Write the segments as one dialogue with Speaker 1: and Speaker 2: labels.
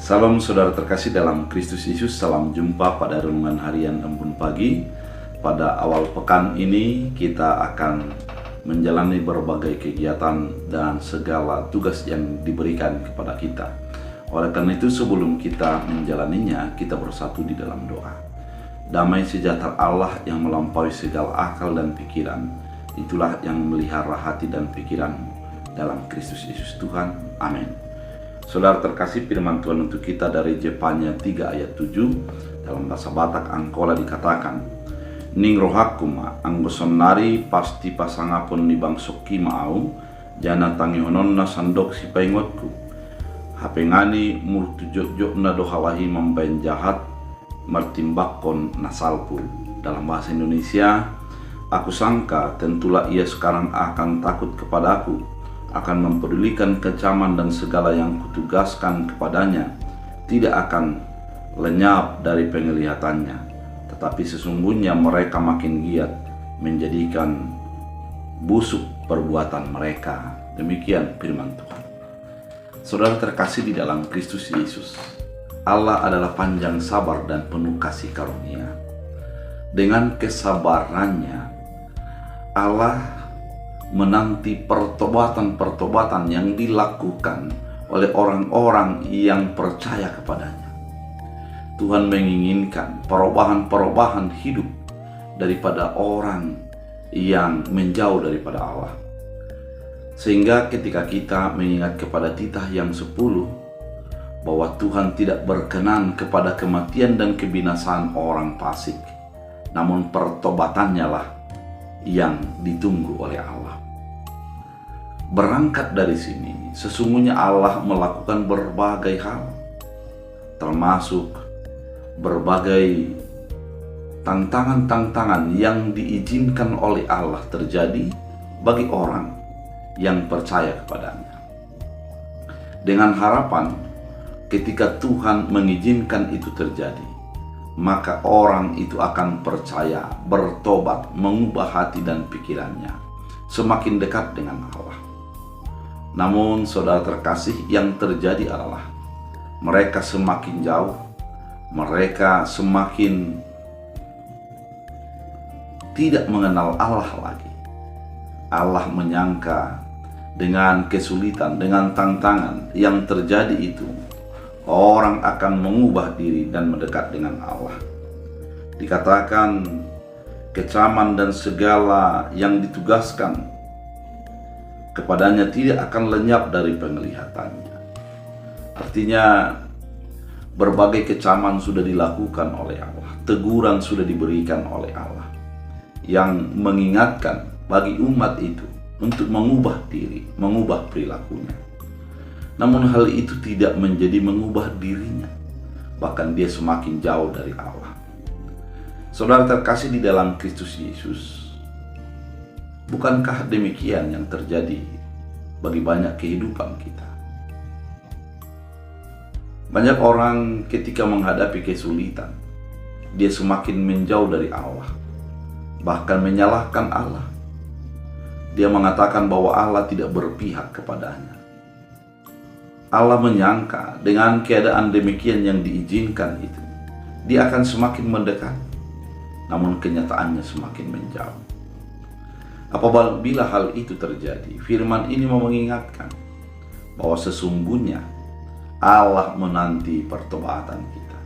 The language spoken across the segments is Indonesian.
Speaker 1: Salam saudara terkasih dalam Kristus Yesus, salam jumpa pada renungan harian Embun Pagi. Pada awal pekan ini kita akan menjalani berbagai kegiatan dan segala tugas yang diberikan kepada kita. Oleh karena itu sebelum kita menjalaninya, kita bersatu di dalam doa. Damai sejahtera Allah yang melampaui segala akal dan pikiran, itulah yang melihara hati dan pikiranmu dalam Kristus Yesus Tuhan. Amin. Saudara terkasih, firman Tuhan untuk kita dari Jepanya 3 ayat 7 dalam bahasa Batak Angkola dikatakan, Ning rohakuma anggosonari pasti pasangapon ni bangsok kimau jana tangi hononna sandok si paingotku hapengani murtu jok na dohawahi membain jahat mertimbakon nasalpu. Dalam bahasa Indonesia, aku sangka tentulah ia sekarang akan takut kepadaku, akan mempedulikan kecaman dan segala yang kutugaskan kepadanya tidak akan lenyap dari penglihatannya, tetapi sesungguhnya mereka makin giat menjadikan busuk perbuatan mereka. Demikian firman Tuhan. Saudara terkasih di dalam Kristus Yesus, Allah adalah panjang sabar dan penuh kasih karunia. Dengan kesabarannya, Allah menanti pertobatan-pertobatan yang dilakukan oleh orang-orang yang percaya kepadanya. Tuhan menginginkan perubahan-perubahan hidup daripada orang yang menjauh daripada Allah. Sehingga ketika kita mengingat kepada titah yang 10, bahwa Tuhan tidak berkenan kepada kematian dan kebinasaan orang fasik, namun pertobatannya lah yang ditunggu oleh Allah. Berangkat dari sini, sesungguhnya Allah melakukan berbagai hal, termasuk berbagai tantangan-tantangan yang diizinkan oleh Allah terjadi bagi orang yang percaya kepadanya. Dengan harapan ketika Tuhan mengizinkan itu terjadi, maka orang itu akan percaya, bertobat, mengubah hati dan pikirannya, semakin dekat dengan Allah. Namun saudara terkasih, yang terjadi adalah mereka semakin jauh, mereka semakin tidak mengenal Allah lagi. Allah menyangka dengan kesulitan, dengan tantangan yang terjadi itu, orang akan mengubah diri dan mendekat dengan Allah. Dikatakan kecaman dan segala yang ditugaskan kepadanya tidak akan lenyap dari penglihatannya. Artinya berbagai kecaman sudah dilakukan oleh Allah, teguran sudah diberikan oleh Allah yang mengingatkan bagi umat itu untuk mengubah diri, mengubah perilakunya. Namun hal itu tidak menjadi mengubah dirinya, bahkan dia semakin jauh dari Allah. Saudara terkasih di dalam Kristus Yesus, bukankah demikian yang terjadi bagi banyak kehidupan kita? Banyak orang ketika menghadapi kesulitan, dia semakin menjauh dari Allah, bahkan menyalahkan Allah. Dia mengatakan bahwa Allah tidak berpihak kepadanya. Allah menyangka dengan keadaan demikian yang diizinkan itu, dia akan semakin mendekat, namun kenyataannya semakin menjauh. Apabila hal itu terjadi, firman ini mengingatkan bahwa sesungguhnya Allah menanti pertobatan kita.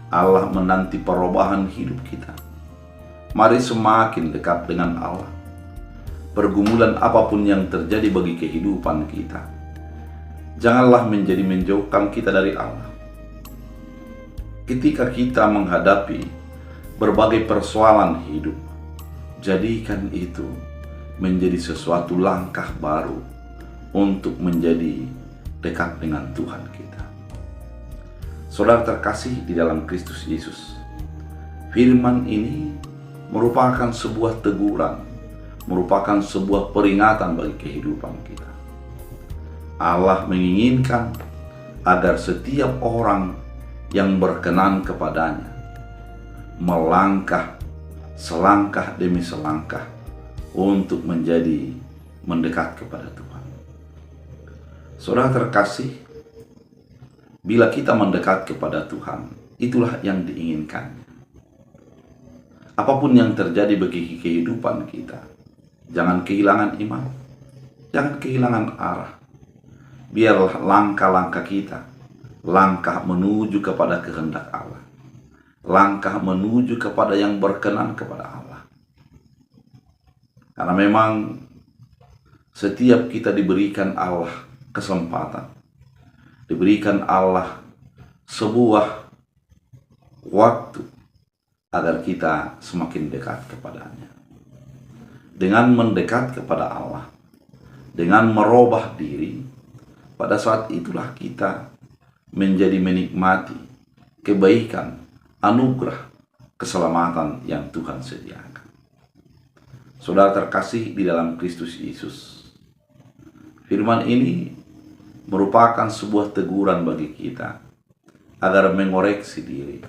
Speaker 1: Allah menanti perubahan hidup kita. Mari semakin dekat dengan Allah. Pergumulan apapun yang terjadi bagi kehidupan kita, janganlah menjadi menjauhkan kita dari Allah. Ketika kita menghadapi berbagai persoalan hidup, jadikan itu menjadi sesuatu langkah baru untuk menjadi dekat dengan Tuhan kita. Saudara terkasih di dalam Kristus Yesus, firman ini merupakan sebuah teguran, merupakan sebuah peringatan bagi kehidupan kita. Allah menginginkan agar setiap orang yang berkenan kepadanya melangkah selangkah demi selangkah untuk menjadi mendekat kepada Tuhan. Saudara terkasih, Bila kita mendekat kepada Tuhan, itulah yang diinginkan. Apapun yang terjadi bagi kehidupan kita, jangan kehilangan iman, jangan kehilangan arah. Biarlah langkah-langkah kita, langkah menuju kepada kehendak Allah, langkah menuju kepada yang berkenan kepada Allah. Karena memang setiap kita diberikan Allah kesempatan, diberikan Allah sebuah waktu agar kita semakin dekat kepadanya. Dengan mendekat kepada Allah, dengan merubah diri, pada saat itulah kita menjadi menikmati kebaikan, anugerah, keselamatan yang Tuhan sediakan. Saudara terkasih di dalam Kristus Yesus, firman ini merupakan sebuah teguran bagi kita agar mengoreksi diri.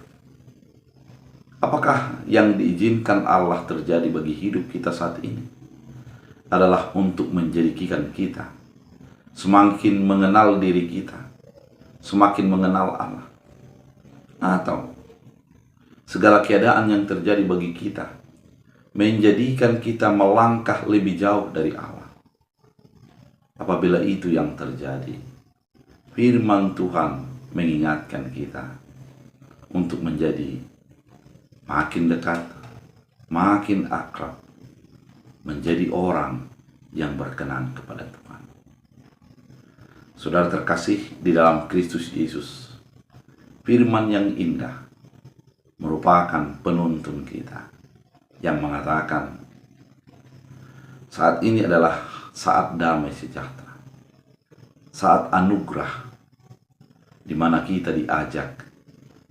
Speaker 1: Apakah yang diizinkan Allah terjadi bagi hidup kita saat ini adalah untuk menjadikan kita semakin mengenal diri kita, semakin mengenal Allah, atau segala keadaan yang terjadi bagi kita menjadikan kita melangkah lebih jauh dari Allah? Apabila itu yang terjadi, firman Tuhan mengingatkan kita untuk menjadi makin dekat, makin akrab, menjadi orang yang berkenan kepada Tuhan. Saudara terkasih di dalam Kristus Yesus, firman yang indah merupakan penuntun kita yang mengatakan saat ini adalah saat damai sejahtera, saat anugerah, di mana kita diajak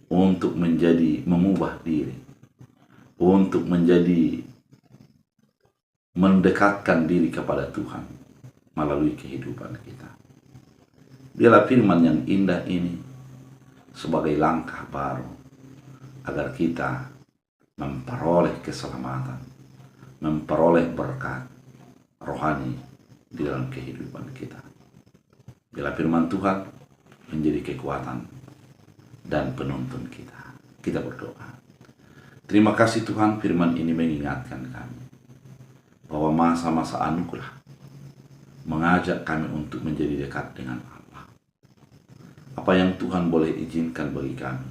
Speaker 1: untuk menjadi mengubah diri, untuk menjadi mendekatkan diri kepada Tuhan melalui kehidupan kita. Biarlah firman yang indah ini sebagai langkah baru agar kita memperoleh keselamatan, memperoleh berkat rohani di dalam kehidupan kita. Biarlah firman Tuhan menjadi kekuatan dan penuntun kita. Kita berdoa. Terima kasih Tuhan, firman ini mengingatkan kami bahwa masa-masa anugerah mengajak kami untuk menjadi dekat dengan Allah. Apa yang Tuhan boleh izinkan bagi kami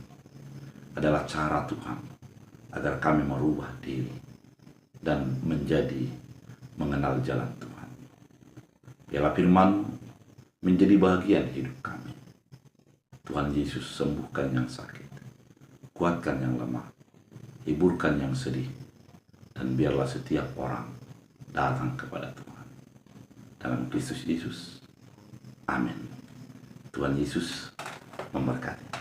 Speaker 1: adalah cara Tuhan agar kami merubah diri dan menjadi mengenal jalan Tuhan. Biarlah firman menjadi bagian hidup kami. Tuhan Yesus, sembuhkan yang sakit, kuatkan yang lemah, hiburkan yang sedih, dan biarlah setiap orang datang kepada Tuhan. Dalam Kristus Yesus. Amin. Tuhan Yesus memberkati.